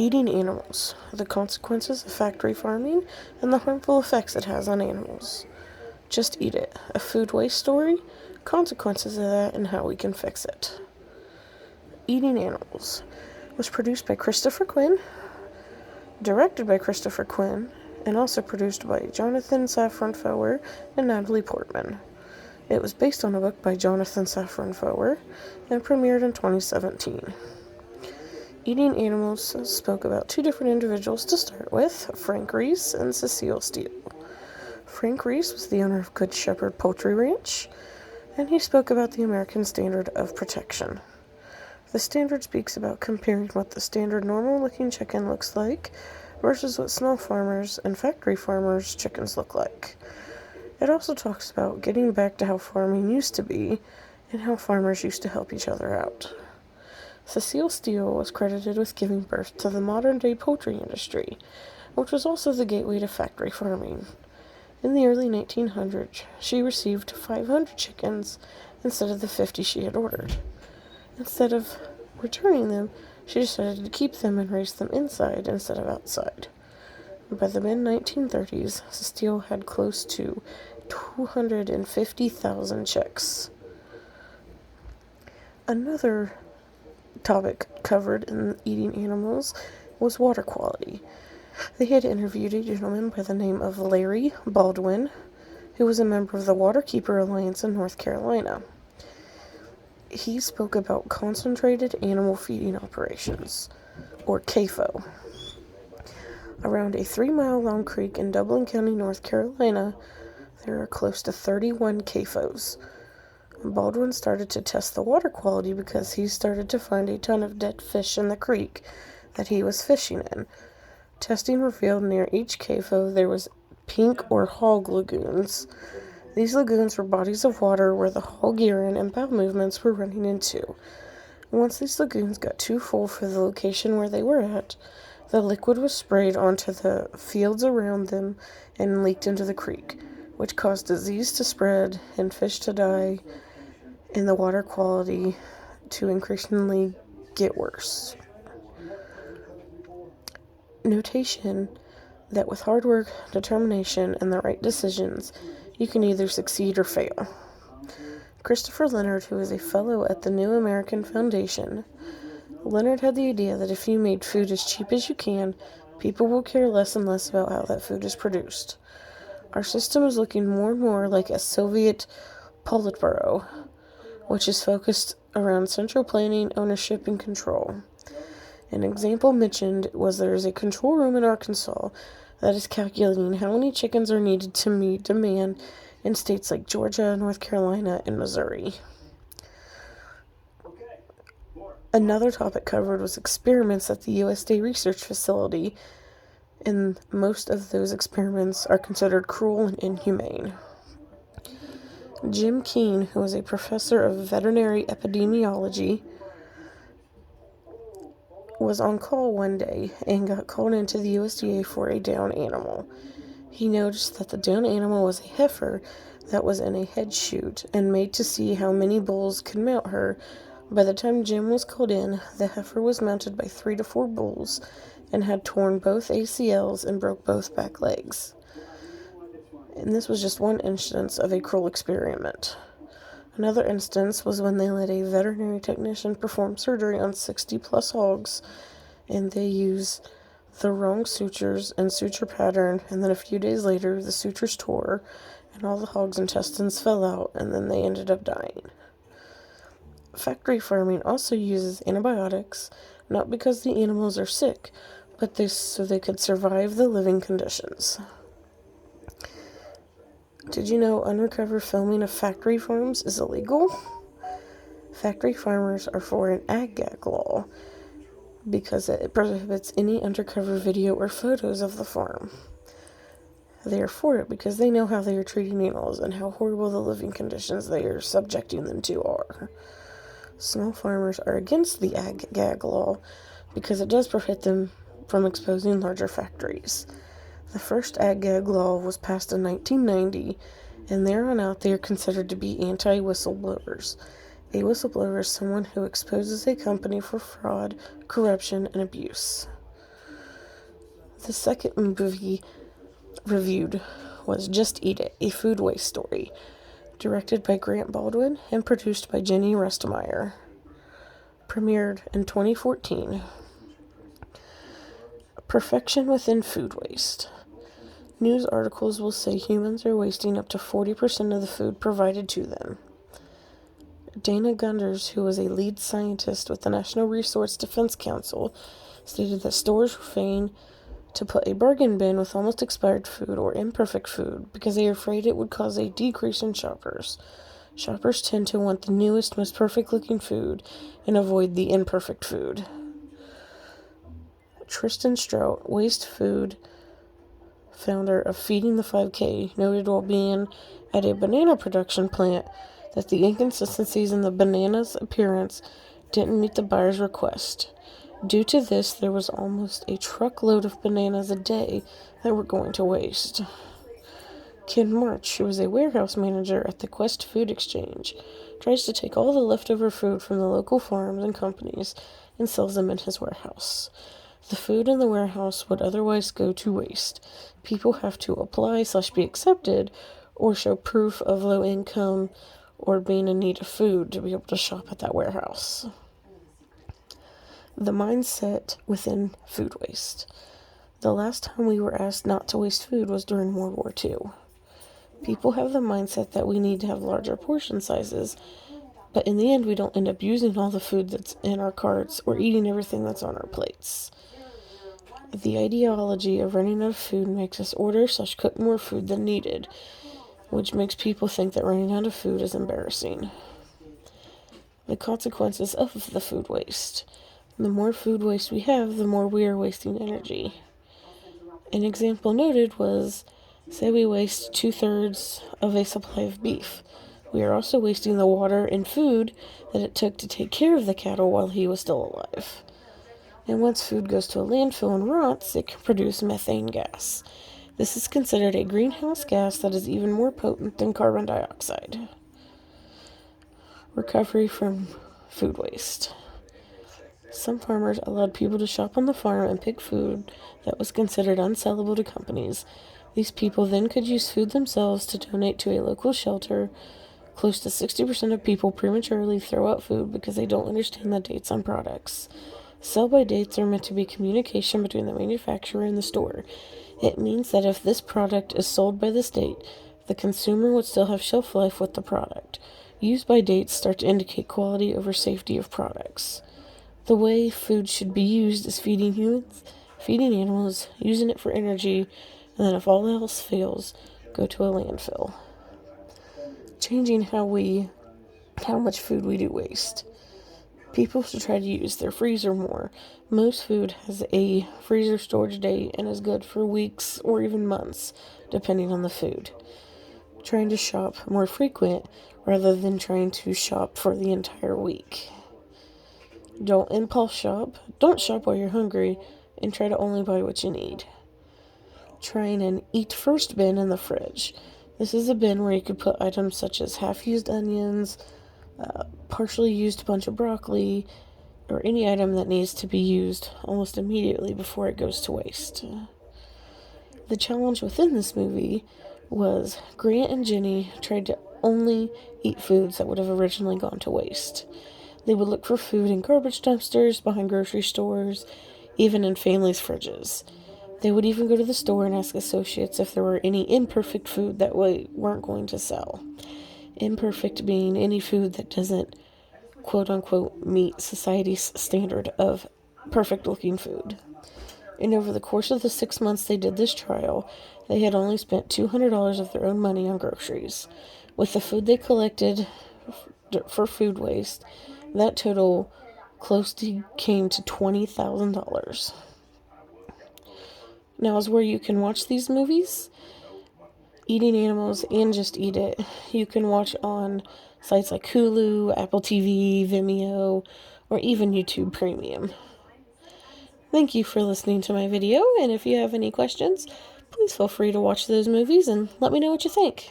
Eating animals, the consequences of factory farming, and the harmful effects it has on animals. Just eat it, a food waste story, consequences of that, and how we can fix it. Eating Animals was produced by Christopher Quinn, directed by Christopher Quinn, and also produced by Jonathan Safran Foer and Natalie Portman. It was based on a book by Jonathan Safran Foer and premiered in 2017. Eating Animals spoke about two different individuals to start with, Frank Reese and Cecile Steele. Frank Reese was the owner of Good Shepherd Poultry Ranch, and he spoke about the American Standard of Protection. The standard speaks about comparing what the standard normal-looking chicken looks like versus what small farmers and factory farmers' chickens look like. It also talks about getting back to how farming used to be and how farmers used to help each other out. Cecile Steele was credited with giving birth to the modern-day poultry industry, which was also the gateway to factory farming. In the early 1900s, she received 500 chickens instead of the 50 she had ordered. Instead of returning them, she decided to keep them and raise them inside instead of outside. By the mid-1930s, Cecile had close to 250,000 chicks. Another topic covered in Eating Animals was water quality. They had interviewed a gentleman by the name of Larry Baldwin, who was a member of the Waterkeeper Alliance in North Carolina. He spoke about concentrated animal feeding operations, or CAFO. Around a 3-mile-long creek in Dublin County, North Carolina, there are close to 31 CAFOs. Baldwin started to test the water quality because he started to find a ton of dead fish in the creek that he was fishing in. Testing revealed near each CAFO there was pink or hog lagoons. These lagoons were bodies of water where the hog urine and bowel movements were running into. Once these lagoons got too full for the location where they were at, the liquid was sprayed onto the fields around them and leaked into the creek, which caused disease to spread and fish to die, and the water quality to increasingly get worse. Notation that with hard work, determination, and the right decisions, you can either succeed or fail. Christopher Leonard, who is a fellow at the New American Foundation, Leonard had the idea that if you made food as cheap as you can, people will care less and less about how that food is produced. Our system is looking more and more like a Soviet Politburo, which is focused around central planning, ownership, and control. An example mentioned was there is a control room in Arkansas that is calculating how many chickens are needed to meet demand in states like Georgia, North Carolina, and Missouri. Another topic covered was experiments at the USDA Research Facility, and most of those experiments are considered cruel and inhumane. Jim Keene, who was a professor of veterinary epidemiology, was on call one day and got called into the USDA for a down animal. He noticed that the down animal was a heifer that was in a head chute and made to see how many bulls could mount her. By the time Jim was called in, the heifer was mounted by 3 to 4 bulls and had torn both ACLs and broke both back legs. And this was just one instance of a cruel experiment. Another instance was when they let a veterinary technician perform surgery on 60-plus hogs, and they used the wrong sutures and suture pattern, and then a few days later, the sutures tore, and all the hogs' intestines fell out, and then they ended up dying. Factory farming also uses antibiotics, not because the animals are sick, but so they could survive the living conditions. Did you know undercover filming of factory farms is illegal? Factory farmers are for an ag-gag law because it prohibits any undercover video or photos of the farm. They are for it because they know how they are treating animals and how horrible the living conditions they are subjecting them to are. Small farmers are against the ag-gag law because it does prohibit them from exposing larger factories. The first ag-gag law was passed in 1990, and there on out they are considered to be anti-whistleblowers. A whistleblower is someone who exposes a company for fraud, corruption, and abuse. The second movie reviewed was Just Eat It, a food waste story, directed by Grant Baldwin and produced by Jenny Restemeyer. Premiered in 2014. Perfection within food waste. News articles will say humans are wasting up to 40% of the food provided to them. Dana Gunders, who was a lead scientist with the National Resource Defense Council, stated that stores were fain to put a bargain bin with almost expired food or imperfect food because they are afraid it would cause a decrease in shoppers. Shoppers tend to want the newest, most perfect-looking food and avoid the imperfect food. Tristan Strout, waste food founder of Feeding the 5K, noted while being at a banana production plant that the inconsistencies in the banana's appearance didn't meet the buyer's request. Due to this, there was almost a truckload of bananas a day that were going to waste. Ken March, who was a warehouse manager at the Quest Food Exchange, tries to take all the leftover food from the local farms and companies and sells them in his warehouse. The food in the warehouse would otherwise go to waste. People have to apply/be accepted or show proof of low income or being in need of food to be able to shop at that warehouse. The mindset within food waste. The last time we were asked not to waste food was during World War II. People have the mindset that we need to have larger portion sizes, but in the end we don't end up using all the food that's in our carts or eating everything that's on our plates. The ideology of running out of food makes us order/cook more food than needed, which makes people think that running out of food is embarrassing. The consequences of the food waste. The more food waste we have, the more we are wasting energy. An example noted was, say we waste 2/3 of a supply of beef. We are also wasting the water and food that it took to take care of the cattle while he was still alive. And once food goes to a landfill and rots, it can produce methane gas. This is considered a greenhouse gas that is even more potent than carbon dioxide. Recovery from food waste. Some farmers allowed people to shop on the farm and pick food that was considered unsellable to companies. These people then could use food themselves to donate to a local shelter. Close to 60% of people prematurely throw out food because they don't understand the dates on products. Sell-by dates are meant to be communication between the manufacturer and the store. It means that if this product is sold by this date, the consumer would still have shelf life with the product. Use-by dates start to indicate quality over safety of products. The way food should be used is feeding humans, feeding animals, using it for energy, and then if all else fails, go to a landfill. Changing how much food we do waste. People should try to use their freezer more. Most food has a freezer storage date and is good for weeks or even months, depending on the food. Trying to shop more frequent rather than trying to shop for the entire week. Don't impulse shop. Don't shop while you're hungry, and try to only buy what you need. Trying an eat first bin in the fridge. This is a bin where you could put items such as half-used onions, partially used bunch of broccoli, or any item that needs to be used almost immediately before it goes to waste. The challenge within this movie was Grant and Jenny tried to only eat foods that would have originally gone to waste. They would look for food in garbage dumpsters, behind grocery stores, even in families' fridges. They would even go to the store and ask associates if there were any imperfect food that weren't going to sell. Imperfect being any food that doesn't, quote-unquote, meet society's standard of perfect-looking food. And over the course of the 6 months they did this trial, they had only spent $200 of their own money on groceries. With the food they collected for food waste, that total came to $20,000. Now is where you can watch these movies, Eating Animals and Just Eat It. You can watch on sites like Hulu, Apple TV, Vimeo, or even YouTube Premium. Thank you for listening to my video, and if you have any questions, please feel free to watch those movies and let me know what you think.